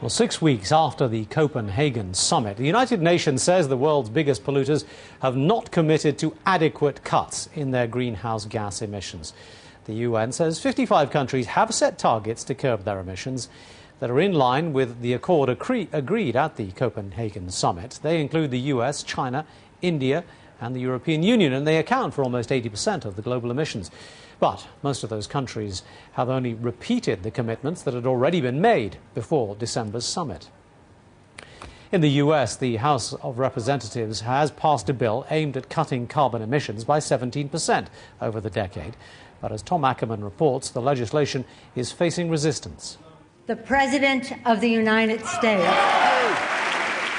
Well, 6 weeks after the Copenhagen summit, the United Nations says the world's biggest polluters have not committed to adequate cuts in their greenhouse gas emissions. The UN says 55 countries have set targets to curb their emissions that are in line with the accord agreed at the Copenhagen summit. They include the US, China, India and the European Union, and they account for almost 80% of the global emissions. But most of those countries have only repeated the commitments that had already been made before December's summit. In the US, the House of Representatives has passed a bill aimed at cutting carbon emissions by 17% over the decade. But as Tom Ackerman reports, the legislation is facing resistance. The President of the United States.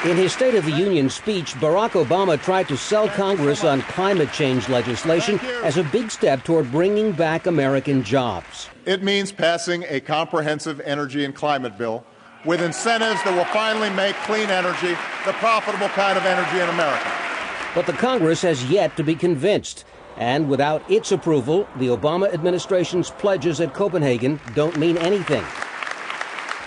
In his State of the Union speech, Barack Obama tried to sell Congress on climate change legislation as a big step toward bringing back American jobs. It means passing a comprehensive energy and climate bill with incentives that will finally make clean energy the profitable kind of energy in America. But the Congress has yet to be convinced. And without its approval, the Obama administration's pledges at Copenhagen don't mean anything.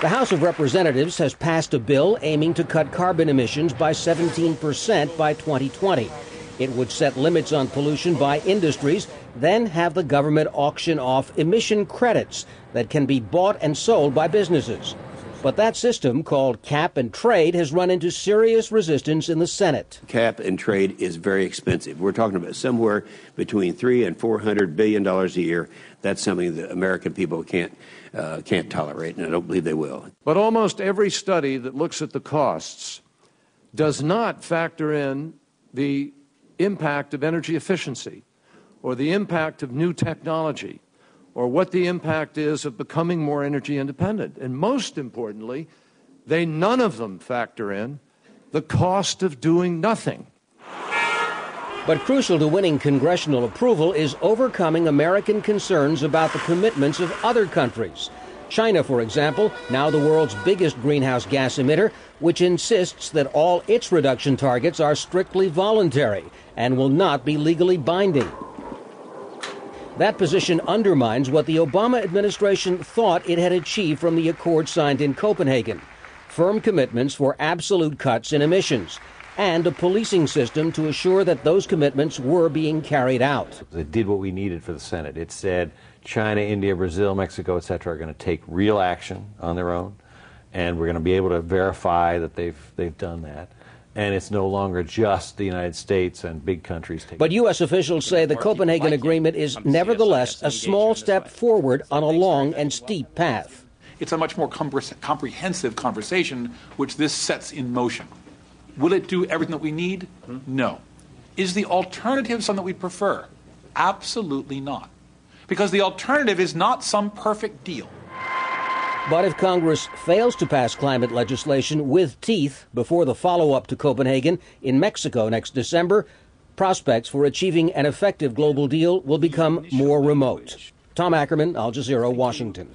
The House of Representatives has passed a bill aiming to cut carbon emissions by 17% by 2020. It would set limits on pollution by industries, then have the government auction off emission credits that can be bought and sold by businesses. But that system, called cap and trade, has run into serious resistance in the Senate. Cap and trade is very expensive. We're talking about somewhere between $300 and $400 billion a year. That's something that American people can't tolerate, and I don't believe they will. But almost every study that looks at the costs does not factor in the impact of energy efficiency or the impact of new technology or what the impact is of becoming more energy independent. And most importantly, none of them factor in the cost of doing nothing. But crucial to winning congressional approval is overcoming American concerns about the commitments of other countries. China, for example, now the world's biggest greenhouse gas emitter, which insists that all its reduction targets are strictly voluntary and will not be legally binding. That position undermines what the Obama administration thought it had achieved from the accord signed in Copenhagen: firm commitments for absolute cuts in emissions and a policing system to assure that those commitments were being carried out. It did what we needed for the Senate. It said China, India, Brazil, Mexico, etc. are going to take real action on their own, and we're going to be able to verify that they've done that. And it's no longer just the United States and big countries taking. But U.S. officials say the Copenhagen Agreement is nevertheless a small step forward on a long and steep path. It's a much more comprehensive conversation which this sets in motion. Will it do everything that we need? No. Is the alternative something that we prefer? Absolutely not. Because the alternative is not some perfect deal. But if Congress fails to pass climate legislation with teeth before the follow-up to Copenhagen in Mexico next December, prospects for achieving an effective global deal will become more remote. Tom Ackerman, Al Jazeera, Washington.